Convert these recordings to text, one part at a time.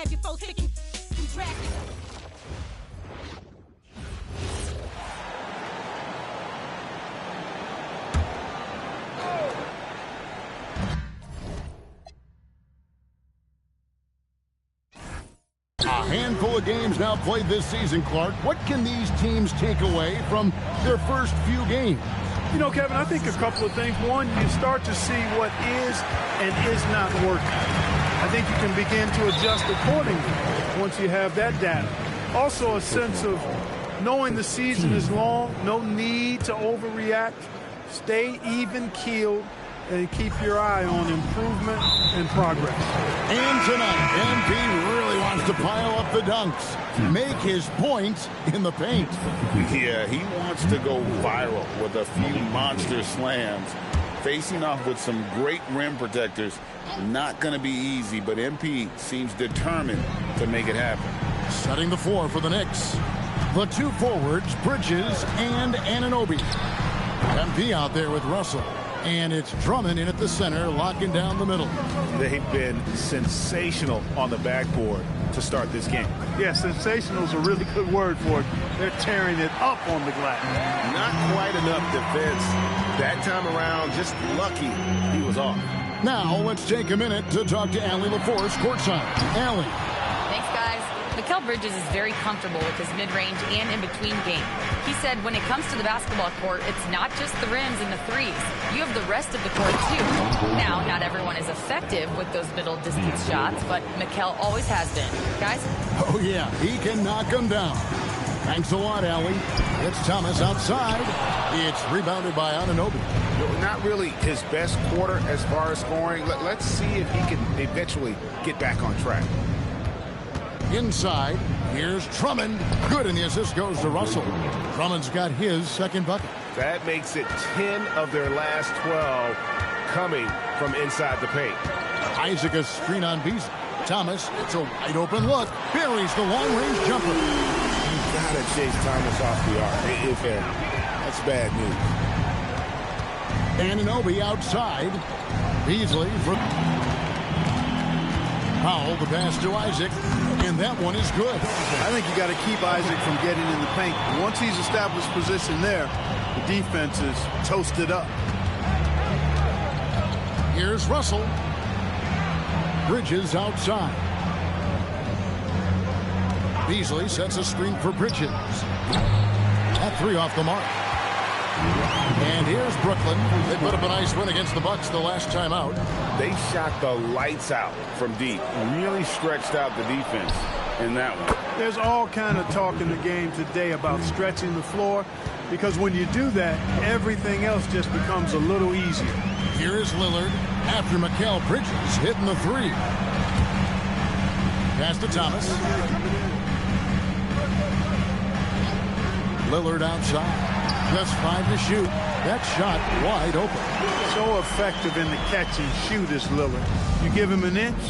have your folks picking traffic. A handful of games now played this season, Clark. What can these teams take away from their first few games? You know, Kevin, I think a couple of things. One, you start to see what is and is not working. I think you can begin to adjust accordingly once you have that data. Also, a sense of knowing the season is long, no need to overreact. Stay even-keeled and keep your eye on improvement and progress. And tonight, MP really wants to pile up the dunks, make his points in the paint. Yeah, he wants to go viral with a few monster slams. Facing off with some great rim protectors, not going to be easy, but MP seems determined to make it happen. Setting the floor for the Knicks. The two forwards, Bridges and Anunoby. MP out there with Russell. And it's Drummond in at the center, locking down the middle. They've been sensational on the backboard to start this game. Yeah, sensational is a really good word for it. They're tearing it up on the glass. Not quite enough defense. That time around, just lucky he was off. Now, let's take a minute to talk to Allie LaForce courtside. Allie. Thanks, guys. Mikal Bridges is very comfortable with his mid-range and in-between game. He said when it comes to the basketball court, it's not just the rims and the threes. You have the rest of the court, too. Now, not everyone is effective with those middle-distance shots, but Mikal always has been. Guys? Oh, yeah, he can knock them down. Thanks a lot, Allie. It's Thomas outside. It's rebounded by Anunoby. Not really his best quarter as far as scoring. Let's see if he can eventually get back on track. Inside, here's Drummond. Good, and the assist goes to Russell. Drummond's got his second bucket. That makes it 10 of their last 12 coming from inside the paint. Isaac a screen on Beasley. Thomas, it's a wide open look. Buries the long-range jumper. You gotta chase Thomas off the arc. That's bad news. Anunoby outside. Beasley for Powell, the pass to Isaac, and that one is good. I think you got to keep Isaac from getting in the paint. Once he's established position there, the defense is toasted up. Here's Russell. Bridges outside. Beasley sets a screen for Bridges. That three off the mark. And here's Brooklyn. They put up a nice win against the Bucks the last time out. They shot the lights out from deep. Really stretched out the defense in that one. There's all kind of talk in the game today about stretching the floor, because when you do that, everything else just becomes a little easier. Here is Lillard after Mikal Bridges hitting the three. Pass to Thomas. Lillard outside. Just 5 to shoot. That shot wide open. So effective in the catch and shoot is Lillard. You give him an inch,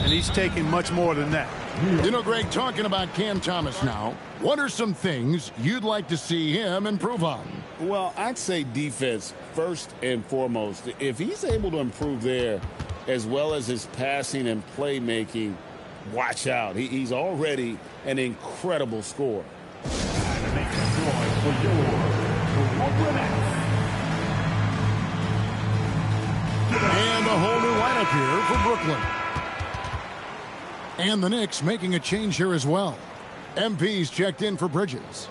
and he's taking much more than that. You know, Greg, talking about Cam Thomas now, what are some things you'd like to see him improve on? Well, I'd say defense first and foremost. If he's able to improve there, as well as his passing and playmaking, watch out. He's already an incredible scorer. And a whole new lineup here for Brooklyn. And the Knicks making a change here as well. MP's checked in for Bridges.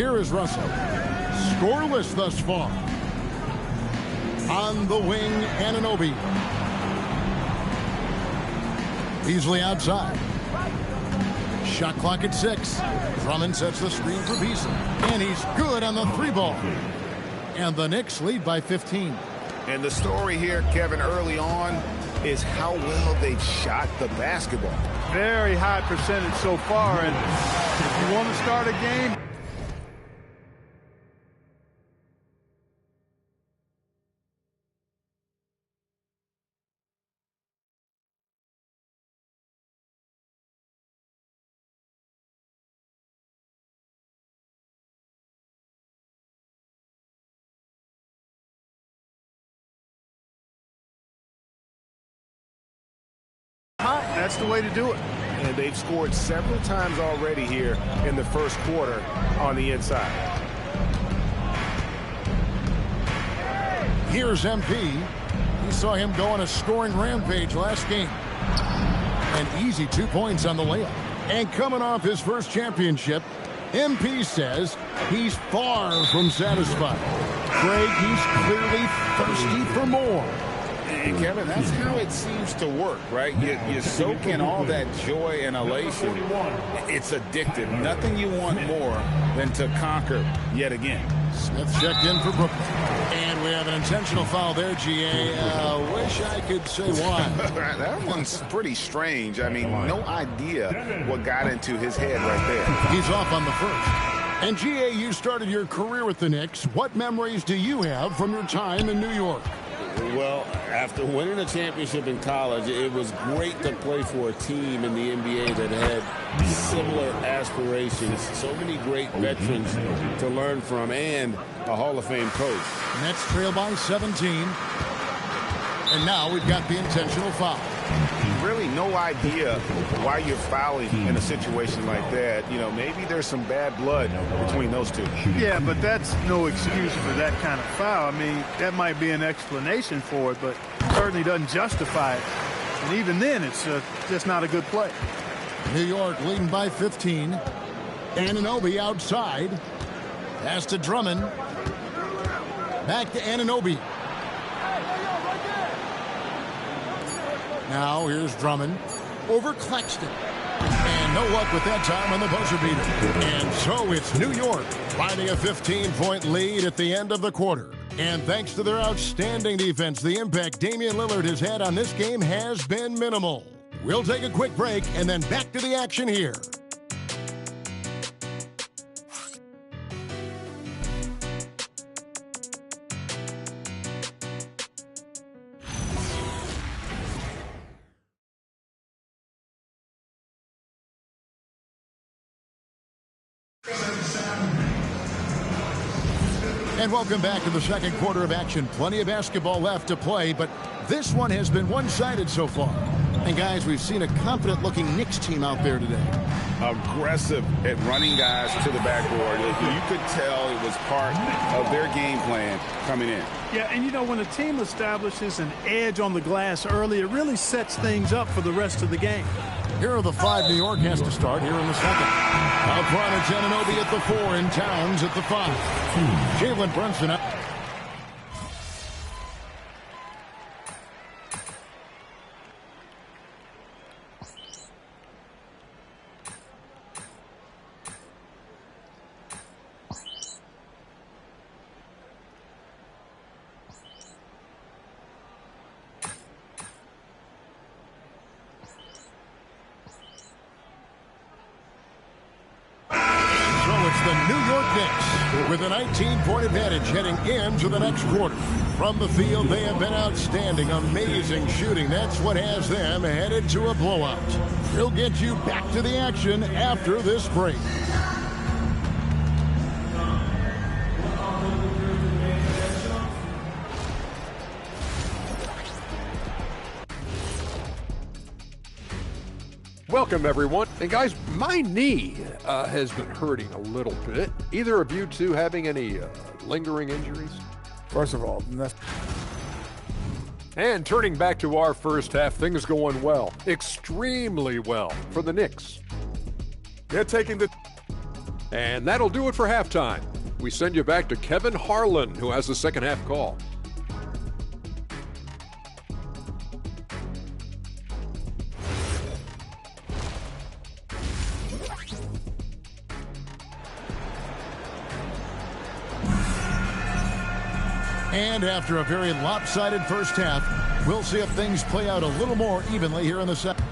here is Russell. Scoreless thus far. On the wing, Anunoby. Beasley outside. Shot clock at 6. Drummond sets the screen for Beasley. And he's good on the 3-ball. And the Knicks lead by 15. And the story here, Kevin, early on is how well they've shot the basketball. Very high percentage so far. And if you want to start a game, that's the way to do it. And they've scored several times already here in the first quarter on the inside. Here's MP. We saw him go on a scoring rampage last game. An easy 2 points on the layup. And coming off his first championship, MP says he's far from satisfied. Craig, he's clearly thirsty for more. And Kevin, that's how it seems to work, right? You soak in all that joy and elation. It's addictive. Nothing you want more than to conquer yet again. Smith checked in for Brooklyn. And we have an intentional foul there, GA. Wish I could say why. That one's pretty strange. I mean, no idea what got into his head right there. He's off on the first. And GA, you started your career with the Knicks. What memories do you have from your time in New York? Well, after winning a championship in college, it was great to play for a team in the NBA that had similar aspirations. So many great veterans to learn from and a Hall of Fame coach. Nets trail by 17. And now we've got the intentional foul. Really no idea why you're fouling in a situation like that. You know, maybe there's some bad blood between those two. yeah, but that's no excuse for that kind of foul. I mean, that might be an explanation for it, but certainly doesn't justify it. And even then, it's just not a good play. New York leading by 15. Anunoby outside. Pass to Drummond. Back to Anunoby. Now here's Drummond over Claxton. And no luck with that time on the buzzer beater. And so it's New York finding a 15-point lead at the end of the quarter. And thanks to their outstanding defense, the impact Damian Lillard has had on this game has been minimal. We'll take a quick break and then back to the action here. And welcome back to the second quarter of action. Plenty of basketball left to play, but this one has been one-sided so far. And guys, we've seen a confident-looking Knicks team out there today. Aggressive at running guys to the backboard. You could tell it was part of their game plan coming in. Yeah, and you know, when a team establishes an edge on the glass early, it really sets things up for the rest of the game. Here are the 5 New York has to start here in the second. Out front, it's Anunoby at the 4 and Towns at the 5. Jalen Brunson up. The New York Knicks with a 19-point advantage heading into the next quarter. From the field, they have been outstanding, amazing shooting. That's what has them headed to a blowout. We'll get you back to the action after this break. Welcome, everyone. And guys, my knee has been hurting a little bit. Either of you two having any lingering injuries? First of all, and turning back to our first half, things going well, extremely well for the Knicks. they're taking the And that'll do it for halftime. We send you back to Kevin Harlan, who has the second half call. And after a very lopsided first half, we'll see if things play out a little more evenly here in the second.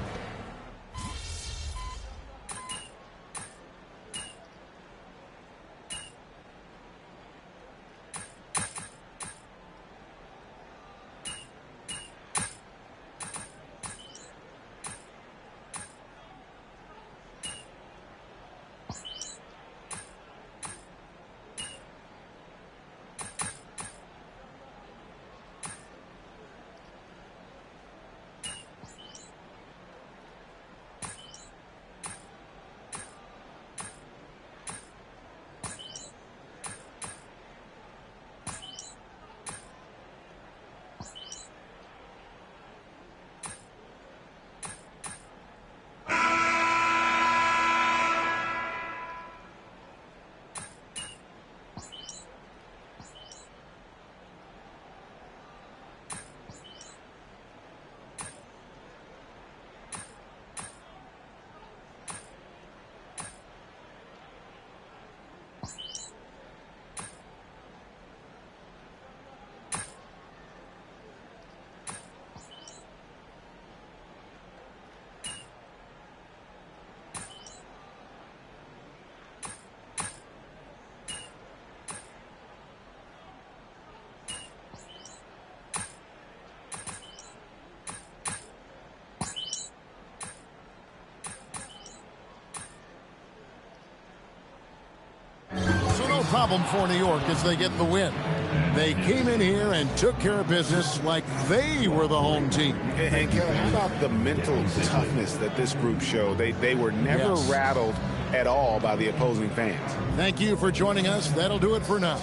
Problem for New York as they get the win. They came in here and took care of business like they were the home team. And Kelly, how about the mental toughness that this group showed? They were never rattled at all by the opposing fans. Thank you for joining us. That'll do it for now.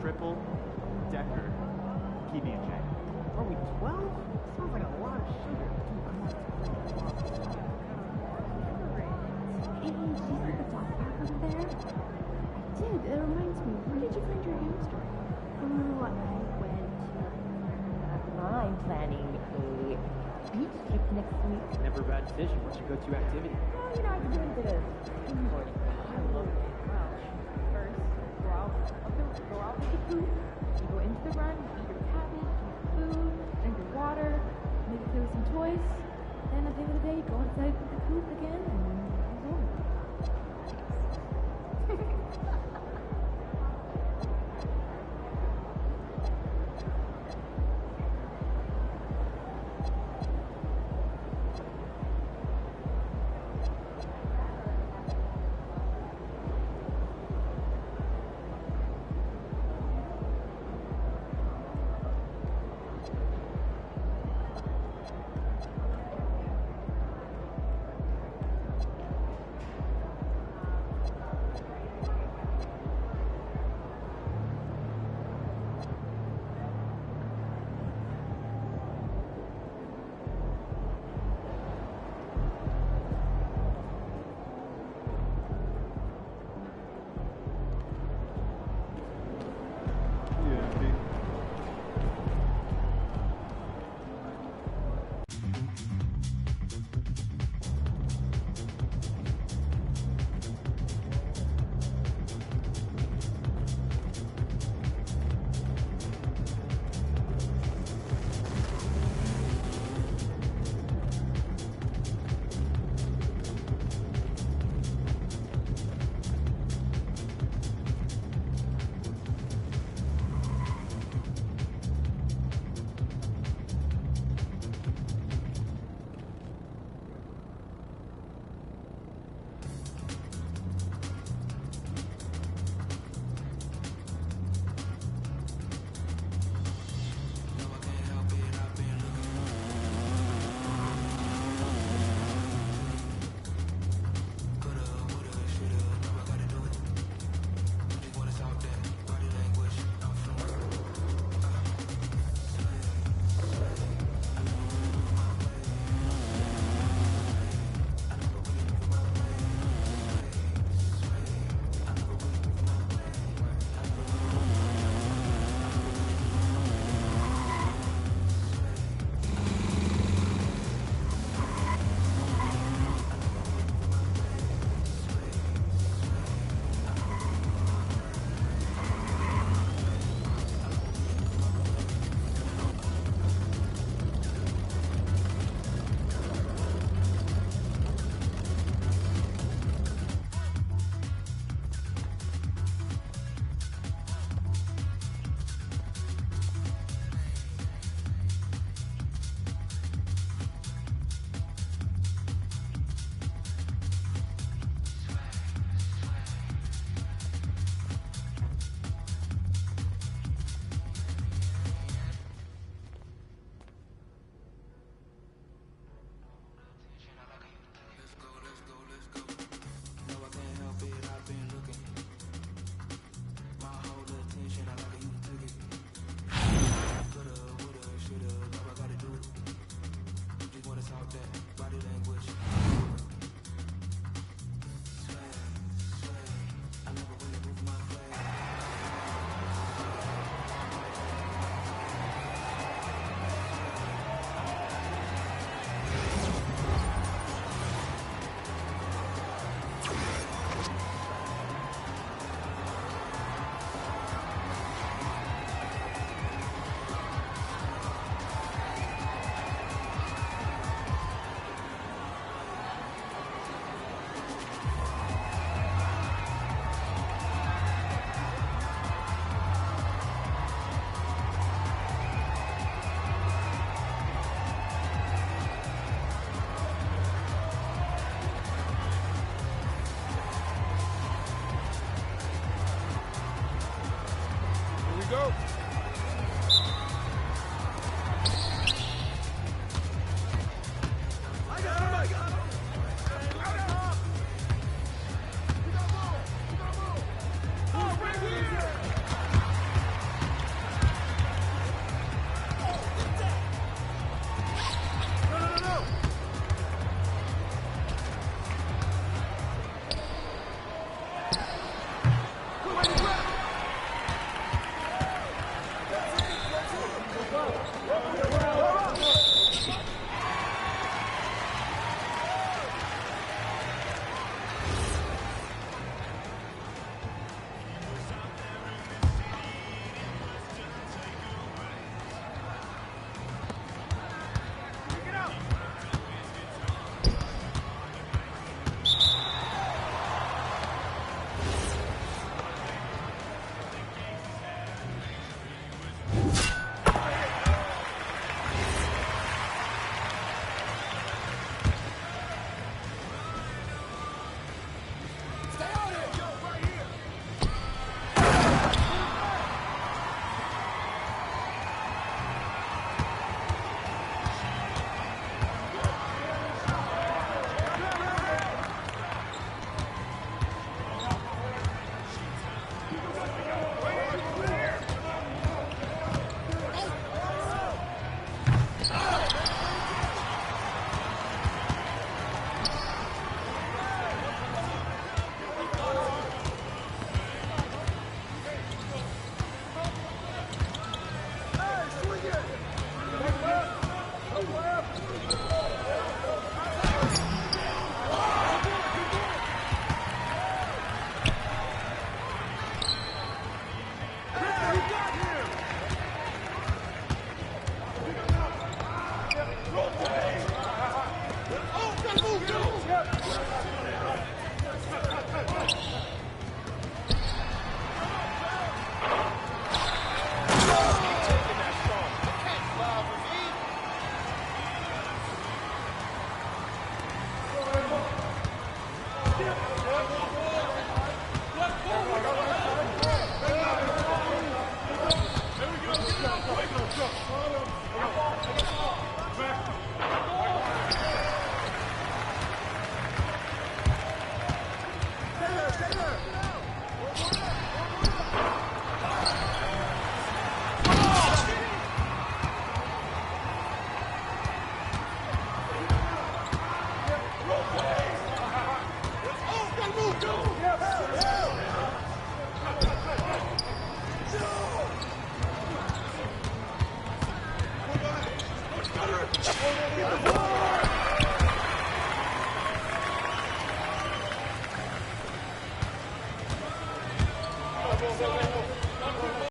Triple decker PB&J. Are we 12? Sounds like a lot of sugar. Hey, did you see the dog park over there? I did. It reminds me. Where did you find your hamster? Oh, I went to I'm planning a beach trip next week. Never a bad decision. What's your go-to activity? Well, I've been doing a bit of skimboarding. I love it. Well, first, go out with the poop. You go into the run, you eat your cabbage, eat food, drink your water, maybe play with some toys. Then at the end of the day, you go inside with the poop again, and it's over.